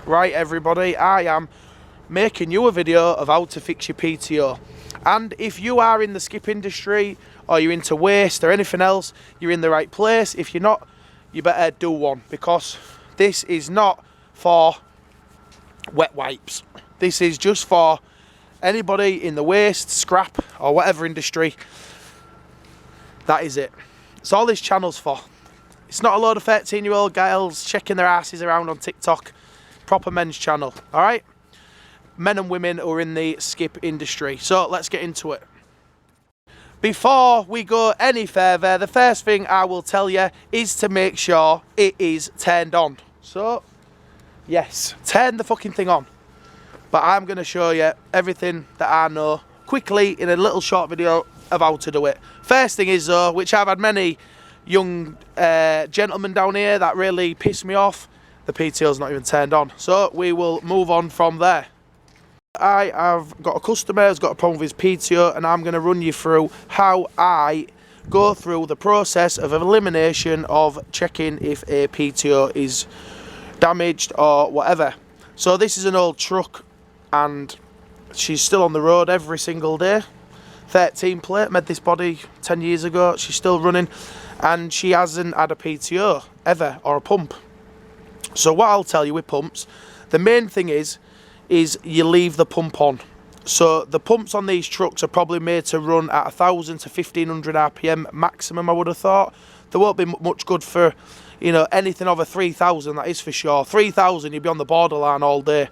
Right everybody, I am making you a video of how to fix your PTO. And if you are in the skip industry or you're into waste or anything else, you're in the right place. If you're not, you better do one, because this is not for wet wipes. This is just for anybody in the waste, scrap or whatever industry. That is it. It's all this channel's for. It's not a load of 13-year-old girls checking their asses around on TikTok. Proper men's channel, all right? Men and women who are in the skip industry. So let's get into it. Before we go any further, the first thing I will tell you is to make sure it is turned on. So, yes, turn the fucking thing on. But I'm going to show you everything that I know quickly in a little short video of how to do it. First thing is though, which I've had many young gentlemen down here that really piss me off, the PTO's not even turned on. So we will move on from there. I have got a customer who's got a problem with his PTO, and I'm going to run you through how I go through the process of elimination of checking if a PTO is damaged or whatever. So this is an old truck and she's still on the road every single day. 13 plate, made this body 10 years ago. She's still running and she hasn't had a PTO ever, or a pump. So what I'll tell you with pumps, the main thing is you leave the pump on. So the pumps on these trucks are probably made to run at 1,000 to 1,500 RPM maximum, I would have thought. There won't be much good for, you know, anything over 3,000, that is for sure. 3,000, you'd be on the borderline all day.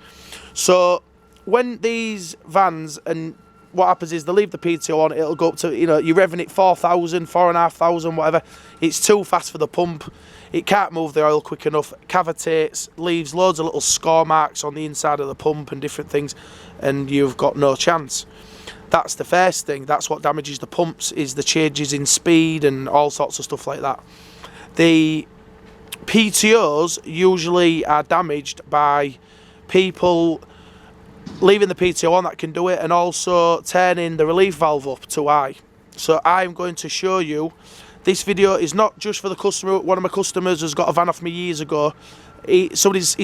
So when these vans, and what happens is they leave the PTO on, it'll go up to, you know, you're revving it 4,000, 4,500, whatever. It's too fast for the pump. It can't move the oil quick enough, cavitates, leaves loads of little score marks on the inside of the pump and different things, and you've got no chance. That's the first thing. That's what damages the pumps, is the changes in speed and all sorts of stuff like that. The PTOs usually are damaged by people leaving the PTO on that can do it, and also turning the relief valve up too high. So I'm going to show you. This video is not just for the customer. One of my customers has got a van off me years ago. He sold it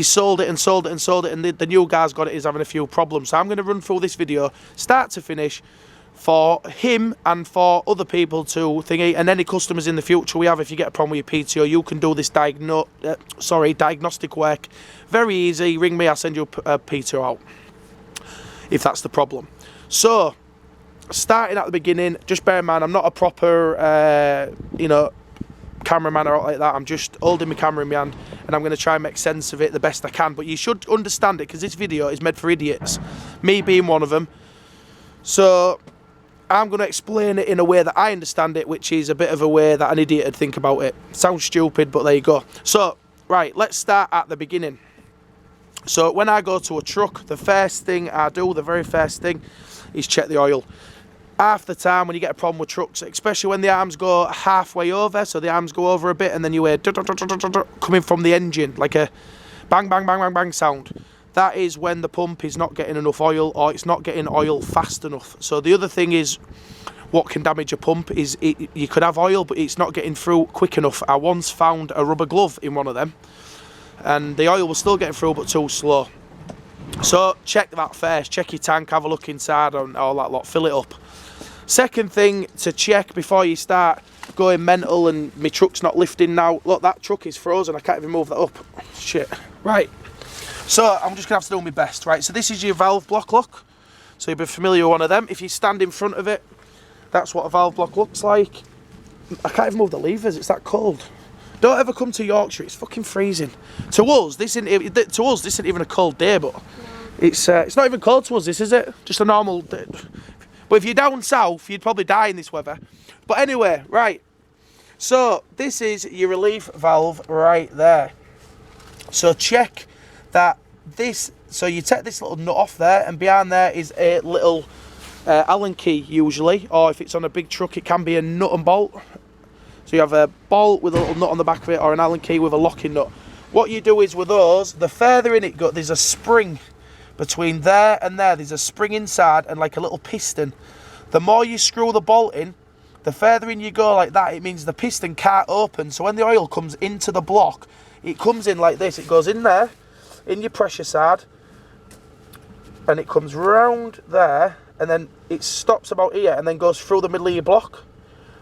and sold it and sold it, and the new guy's got it, is having a few problems. So I'm going to run through this video, start to finish, for him and for other people to thingy, and any customers in the future we have. If you get a problem with your PTO, you can do this diagnostic work. Very easy. Ring me, I'll send you a PTO out if that's the problem. So starting at the beginning, just bear in mind I'm not a proper you know, cameraman or like that. I'm just holding my camera in my hand and I'm going to try and make sense of it the best I can, but you should understand it, because this video is made for idiots, me being one of them. So I'm going to explain it in a way that I understand it, which is a bit of a way that an idiot would think about it. Sounds stupid, but there you go. So right, let's start at the beginning. So when I go to a truck, the first thing I do, the very first thing, is check the oil. Half the time when you get a problem with trucks, especially when the arms go halfway over, so the arms go over a bit and then you hear coming from the engine, like a bang, bang, bang, bang, bang sound. That is when the pump is not getting enough oil, or it's not getting oil fast enough. So the other thing is, what can damage a pump is you could have oil, but it's not getting through quick enough. I once found a rubber glove in one of them, and the oil was still getting through but too slow. So check that first, check your tank, have a look inside and all that lot, fill it up. Second thing to check before you start going mental and my truck's not lifting now. Look, that truck is frozen, I can't even move that up. Shit. Right, so I'm just gonna have to do my best. Right, so this is your valve block, look. So you'll be familiar with one of them. If you stand in front of it, that's what a valve block looks like. I can't even move the levers, it's that cold. Don't ever come to Yorkshire, it's fucking freezing. To us, this isn't even a cold day, but no. It's not even cold to us, this, is it? Just a normal day. But if you're down south, you'd probably die in this weather. But anyway, right. So this is your relief valve right there. So check that this, so you take this little nut off there, and behind there is a little Allen key usually, or if it's on a big truck, it can be a nut and bolt. So you have a bolt with a little nut on the back of it, or an Allen key with a locking nut. What you do is with those, the further in it goes, there's a spring between there and there. There's a spring inside and like a little piston. The more you screw the bolt in, the further in you go like that, it means the piston can't open. So when the oil comes into the block, it comes in like this. It goes in there, in your pressure side, and it comes round there, and then it stops about here and then goes through the middle of your block.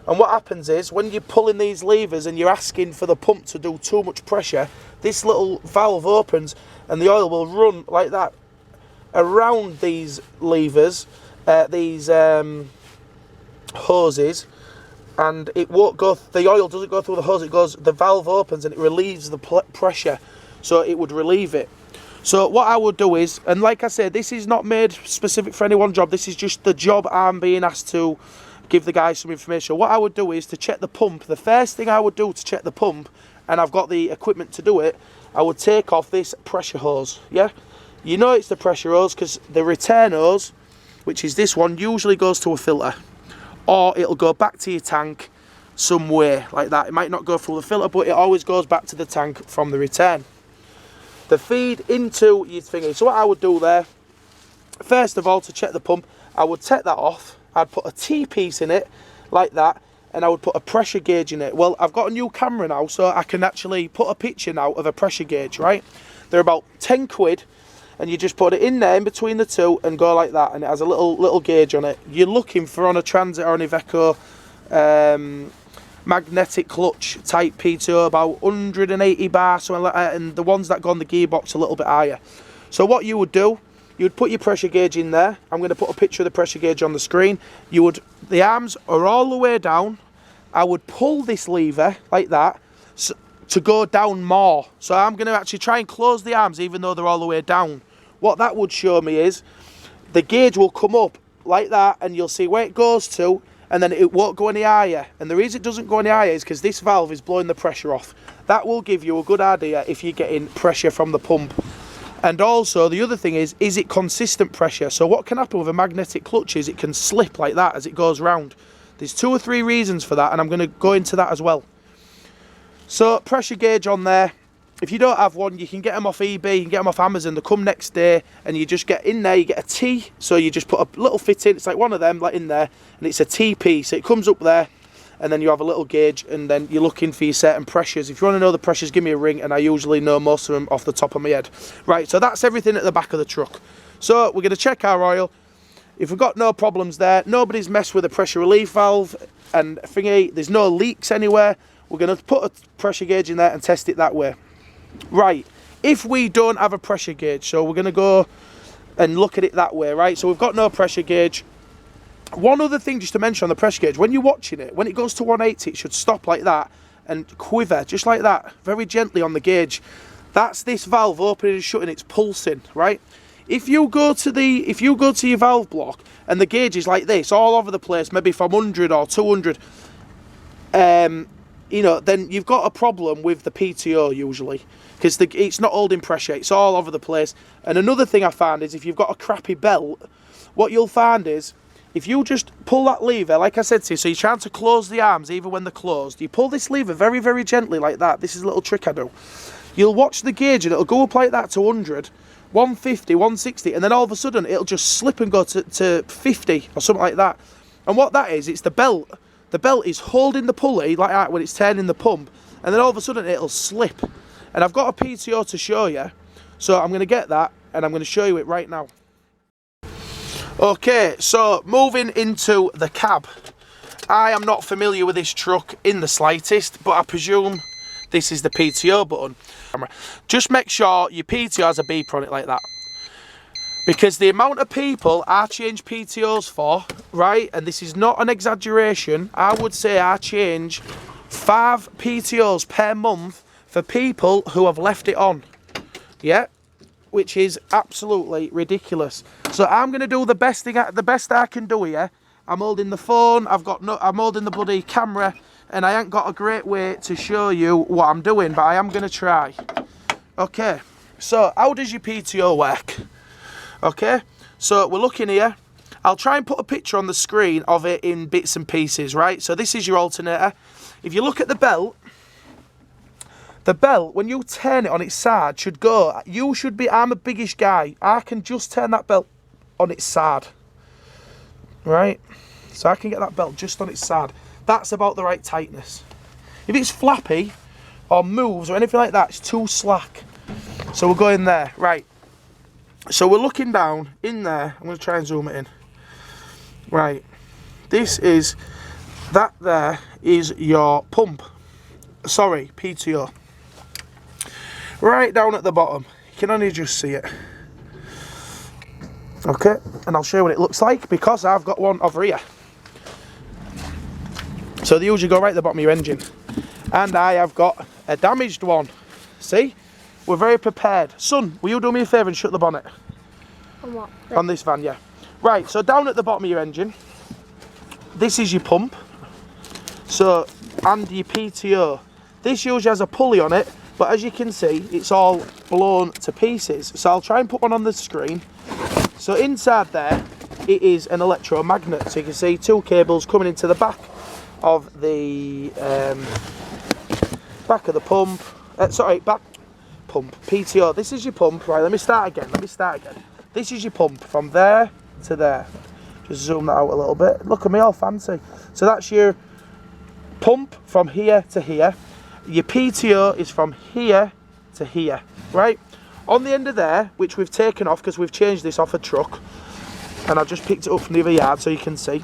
And what happens is, when you're pulling these levers and you're asking for the pump to do too much pressure, this little valve opens and the oil will run like that around these levers, these hoses, and it won't go, the oil doesn't go through the hose, it goes, the valve opens and it relieves the pressure, so it would relieve it. So what I would do is, and like I said, this is not made specific for any one job, this is just the job I'm being asked to give the guys some information. What I would do is, to check the pump, the first thing I would do to check the pump, and I've got the equipment to do it, I would take off this pressure hose, yeah? You know it's the pressure hose because the return hose, which is this one, usually goes to a filter, or it'll go back to your tank somewhere like that. It might not go through the filter, but it always goes back to the tank from the return. The feed into your thingy. So what I would do there, first of all, to check the pump, I would take that off. I'd put a T-piece in it, like that, and I would put a pressure gauge in it. Well, I've got a new camera now, so I can actually put a picture now of a pressure gauge, right? They're about 10 quid, and you just put it in there in between the two and go like that, and it has a little gauge on it. You're looking for, on a Transit or an Iveco magnetic clutch type PTO, about 180 bar, something like that, and the ones that go on the gearbox a little bit higher. So what you would do, you would put your pressure gauge in there. I'm going to put a picture of the pressure gauge on the screen. The arms are all the way down. I would pull this lever like that to go down more. So I'm going to actually try and close the arms even though they're all the way down. What that would show me is the gauge will come up like that, and you'll see where it goes to, and then it won't go any higher. And the reason it doesn't go any higher is because this valve is blowing the pressure off. That will give you a good idea if you're getting pressure from the pump. And also, the other thing is it consistent pressure? So what can happen with a magnetic clutch is it can slip like that as it goes round. There's 2 or 3 reasons for that, and I'm going to go into that as well. So, pressure gauge on there. If you don't have one, you can get them off eBay, you can get them off Amazon. They come next day, and you just get in there, you get a T. So you just put a little fit in, it's like one of them, like in there, and it's a T piece. It comes up there, and then you have a little gauge, and then you're looking for your certain pressures. If you want to know the pressures, give me a ring, and I usually know most of them off the top of my head. Right, so that's everything at the back of the truck. So we're going to check our oil. If we've got no problems there, nobody's messed with the pressure relief valve and thingy, there's no leaks anywhere, we're going to put a pressure gauge in there and test it that way. Right, if we don't have a pressure gauge, so we're going to go and look at it that way, right? So we've got no pressure gauge. One other thing just to mention on the pressure gauge, when you're watching it, when it goes to 180, it should stop like that and quiver, just like that, very gently on the gauge. That's this valve opening and shutting, it's pulsing, right? If you go to your valve block and the gauge is like this, all over the place, maybe from 100 or 200, you know, then you've got a problem with the PTO usually, because it's not holding pressure, it's all over the place. And another thing I found is if you've got a crappy belt, what you'll find is, if you just pull that lever, like I said to you, so you're trying to close the arms even when they're closed, you pull this lever very, very gently like that. This is a little trick I do. You'll watch the gauge and it'll go up like that to 100, 150, 160, and then all of a sudden it'll just slip and go to 50 or something like that. And what that is, it's the belt. The belt is holding the pulley like that when it's turning the pump, and then all of a sudden it'll slip. And I've got a PTO to show you, so I'm going to get that and I'm going to show you it right now. Okay, so moving into the cab. I am not familiar with this truck in the slightest, but I presume this is the PTO button. Just make sure your PTO has a beeper on it like that. Because the amount of people I change PTOs for, right, and this is not an exaggeration, I would say I change 5 PTOs per month for people who have left it on. Yeah? Which is absolutely ridiculous. So I'm going to do the best I can do here. I'm holding the phone, I'm holding the bloody camera, and I ain't got a great way to show you what I'm doing, but I am going to try. Okay, so how does your PTO work? Okay, so we're looking here. I'll try and put a picture on the screen of it in bits and pieces, right? So this is your alternator. If you look at the belt, when you turn it on its side, should go, I'm a biggish guy, I can just turn that belt on its side, right? So I can get that belt just on its side. That's about the right tightness. If it's flappy or moves or anything like that, it's too slack. So we'll go in there, right. So we're looking down in there. I'm going to try and zoom it in. Right, that there is your pump. Sorry, PTO. Right down at the bottom. You can only just see it. Okay, and I'll show you what it looks like because I've got one over here. So they usually go right at the bottom of your engine. And I have got a damaged one. See? We're very prepared. Son, will you do me a favour and shut the bonnet? On what? On this van, yeah. Right, so down at the bottom of your engine, this is your pump. So, and your PTO. This usually has a pulley on it, but as you can see, it's all blown to pieces. So I'll try and put one on the screen. So inside there, it is an electromagnet. So you can see 2 cables coming into the back of the pump. Back pump, PTO. This is your pump. Right, let me start again. This is your pump from there to there. Just zoom that out a little bit. Look at me, all fancy. So that's your pump from here to here. Your PTO is from here to here, right? On the end of there, which we've taken off because we've changed this off a truck, and I just picked it up from the other yard so you can see.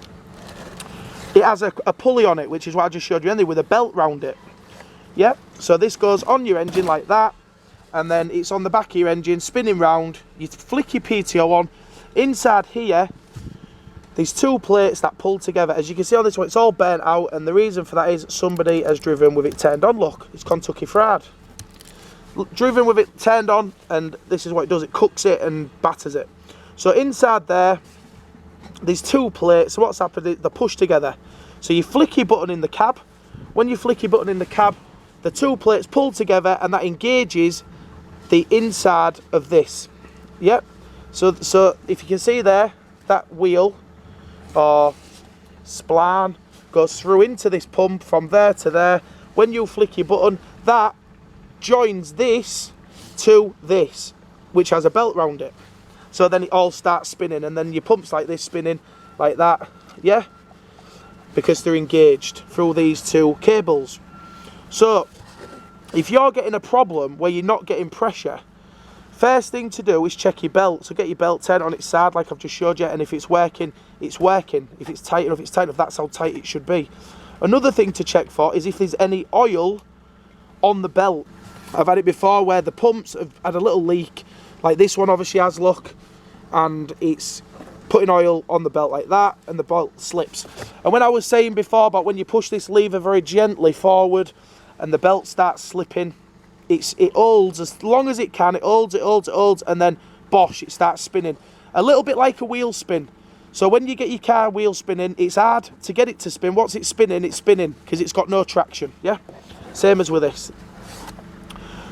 It has a pulley on it, which is what I just showed you earlier, with a belt round it. Yep, so this goes on your engine like that, and then it's on the back of your engine, spinning round. You flick your PTO on. Inside here, these 2 plates that pull together. As you can see on this one, it's all burnt out, and the reason for that is somebody has driven with it turned on. Look, it's Kentucky Fried. Driven with it turned on, and this is what it does. It cooks it and batters it. So inside there, these 2 plates. So what's happened? They're pushed together. So you flick your button in the cab. When you flick your button in the cab, the 2 plates pull together, and that engages the inside of this. Yep. So if you can see there, that wheel or spline goes through into this pump from there to there. When you flick your button, that joins this to this, which has a belt round it. So then it all starts spinning, and then your pump's like this, spinning like that, yeah? Because they're engaged through these 2 cables. So if you're getting a problem where you're not getting pressure, first thing to do is check your belt. So get your belt, turn it on its side like I've just showed you, and if it's working, it's working. If it's tight enough, it's tight enough. That's how tight it should be. Another thing to check for is if there's any oil on the belt. I've had it before where the pumps have had a little leak, like this one obviously has, look, and it's putting oil on the belt like that, and the belt slips. And when I was saying before about when you push this lever very gently forward and the belt starts slipping, it holds as long as it can. It holds, and then bosh, it starts spinning. A little bit like a wheel spin. So when you get your car wheel spinning, it's hard to get it to spin. Once it's spinning because it's got no traction, yeah? Same as with this.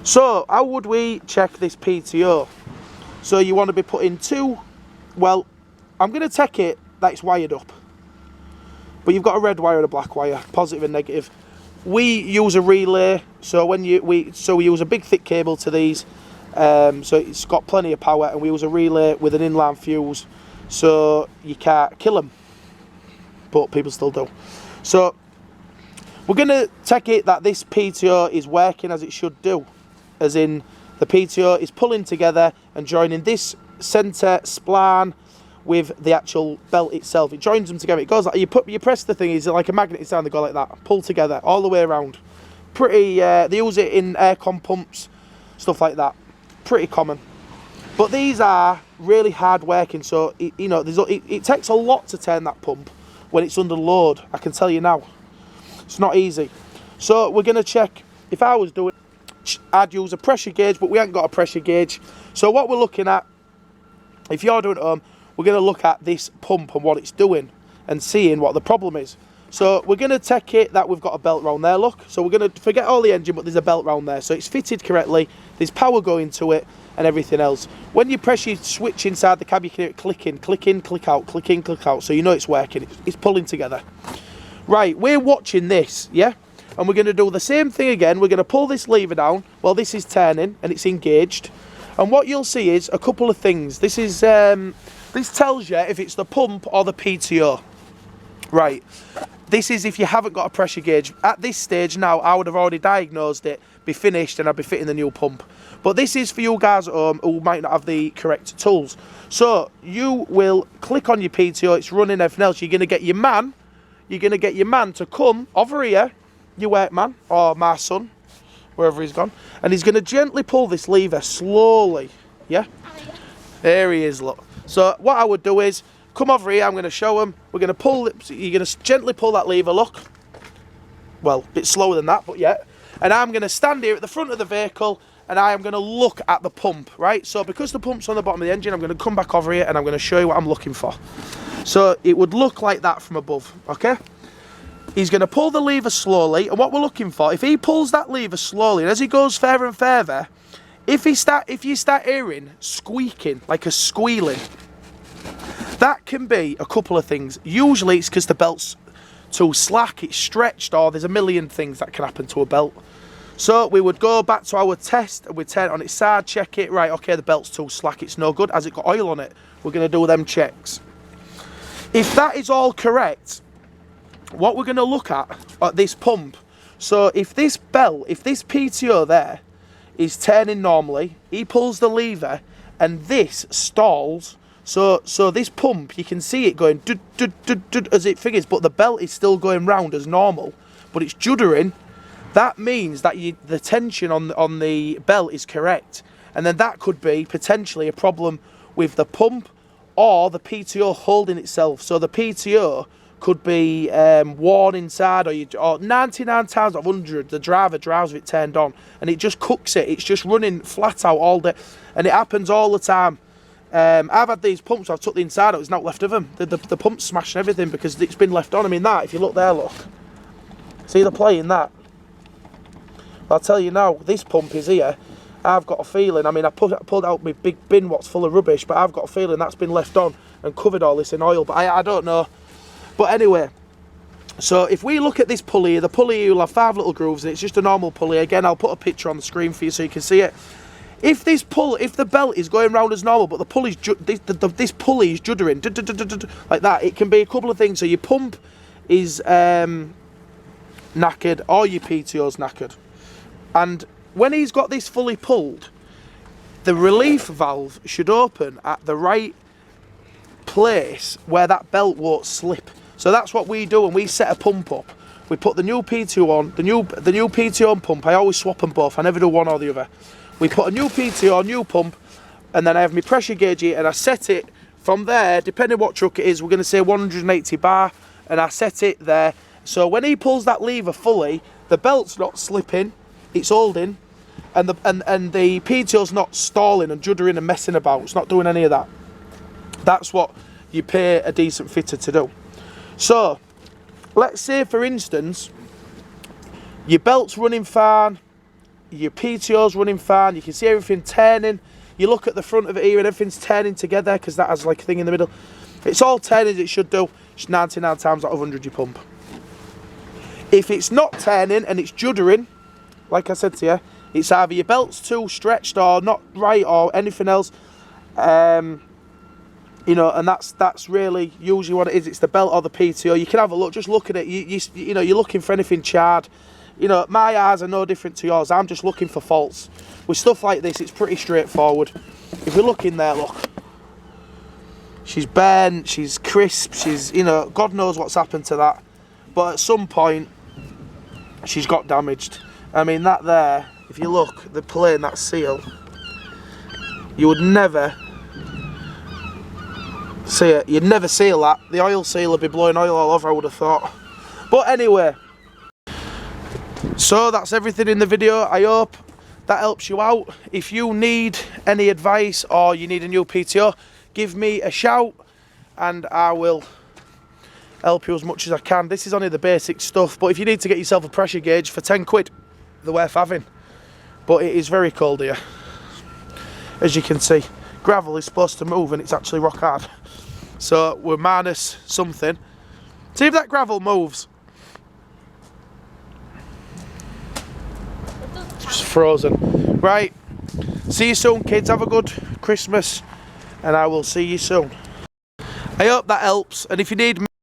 So how would we check this PTO? So you want to be putting 2, well, I'm going to take it that it's wired up. But you've got a red wire and a black wire, positive and negative. We use a relay, so we use a big thick cable to these, so it's got plenty of power, and we use a relay with an inline fuse, so you can't kill them, but people still do. So we're going to take it that this PTO is working as it should do, as in the PTO is pulling together and joining this centre spline with the actual belt itself. It joins them together. It goes like, you press the thing, it's like a magnet, it's down, they go like that, pull together all the way around. Pretty, they use it in aircon pumps, stuff like that. Pretty common. But these are really hard working, so it takes a lot to turn that pump when it's under load, I can tell you now. It's not easy. So we're going to check. If I was doing, I'd use a pressure gauge, but we haven't got a pressure gauge. So what we're looking at, if you're doing it at home, we're going to look at this pump and what it's doing and seeing what the problem is. So we're going to take it that we've got a belt round there, look. So we're going to forget all the engine, but there's a belt round there. So it's fitted correctly, there's power going to it and everything else. When you press your switch inside the cab, you can hear it click in, click out, click in, click out. So you know it's working, it's pulling together. Right, we're watching this, yeah? And we're going to do the same thing again. We're going to pull this lever down while this is turning and it's engaged. And what you'll see is a couple of things. This is this tells you if it's the pump or the PTO. Right. This is if you haven't got a pressure gauge. At this stage now, I would have already diagnosed it, be finished, and I'd be fitting the new pump. But this is for you guys at home who might not have the correct tools. So you will click on your PTO, it's running everything else. You're going to get your man, to come over here, your workman, or my son, wherever he's gone. And he's going to gently pull this lever slowly, yeah? There he is, look. So what I would do is, come over here, I'm going to show him. We're going to pull it, you're going to gently pull that lever, look. Well, a bit slower than that, but yeah. And I'm going to stand here at the front of the vehicle, and I am going to look at the pump, right? So because the pump's on the bottom of the engine, I'm going to come back over here and I'm going to show you what I'm looking for. So it would look like that from above, okay? He's going to pull the lever slowly, and what we're looking for, if he pulls that lever slowly, and as he goes further and further, if you start hearing squeaking, like a squealing, that can be a couple of things. Usually it's because the belt's too slack, it's stretched, or there's a million things that can happen to a belt. So we would go back to our test and we'd turn it on its side, check it, right, okay, the belt's too slack, it's no good. Has it got oil on it? We're going to do them checks. If that is all correct, what we're going to look at this pump, so if this belt, if this PTO there is turning normally, he pulls the lever and this stalls, so this pump, you can see it going dud, dud, dud, dud, as it figures, but the belt is still going round as normal, but it's juddering. That means that the tension on the belt is correct. And then that could be potentially a problem with the pump or the PTO holding itself. So the PTO could be worn inside, or 99 times out of 100, the driver drives with it turned on and it just cooks it. It's just running flat out all day. And it happens all the time. I've had these pumps, I've took the inside out, it's not left of them. The pump's smashing everything because it's been left on. I mean, that, if you look there, look. See the play in that? I'll tell you now, this pump is here. I've got a feeling, I mean, I pulled out my big bin what's full of rubbish, but I've got a feeling that's been left on and covered all this in oil, but I don't know. But anyway, so if we look at this pulley, the pulley will have 5 little grooves and it's just a normal pulley. Again, I'll put a picture on the screen for you so you can see it. If the belt is going round as normal, but the pulley's this pulley is juddering, like that, it can be a couple of things. So your pump is knackered or your PTO's knackered. And when he's got this fully pulled, the relief valve should open at the right place where that belt won't slip. So that's what we do when we set a pump up. We put the new PTO on, the new PTO and pump. I always swap them both. I never do one or the other. We put a new PTO, new pump, and then I have my pressure gauge here, and I set it from there, depending on what truck it is, we're going to say 180 bar, and I set it there. So when he pulls that lever fully, the belt's not slipping, it's holding, and the PTO's not stalling and juddering and messing about. It's not doing any of that. That's what you pay a decent fitter to do. So let's say, for instance, your belt's running fine, your PTO's running fine, you can see everything turning. You look at the front of it here and everything's turning together because that has like a thing in the middle. It's all turning as it should do. It's 99 times out of 100 you pump. If it's not turning and it's juddering, like I said to you, it's either your belt's too stretched or not right or anything else. You know, and that's really usually what it is. It's the belt or the PTO. You can have a look, just look at it. You know, you're looking for anything charred. You know, my eyes are no different to yours. I'm just looking for faults. With stuff like this, it's pretty straightforward. If we look in there, look. She's bent, she's crisp, she's, you know, God knows what's happened to that. But at some point, she's got damaged. I mean, that there, if you look, the plane, that seal, you would never see it. You'd never seal that. The oil seal would be blowing oil all over, I would have thought. But anyway, so that's everything in the video. I hope that helps you out. If you need any advice or you need a new PTO, give me a shout and I will help you as much as I can. This is only the basic stuff, but if you need to get yourself a pressure gauge for 10 quid, they're worth having. But it is very cold here. As you can see, gravel is supposed to move and it's actually rock hard. So we're minus something. See if that gravel moves. Just frozen. Right, see you soon kids, have a good Christmas and I will see you soon. I hope that helps, and if you need me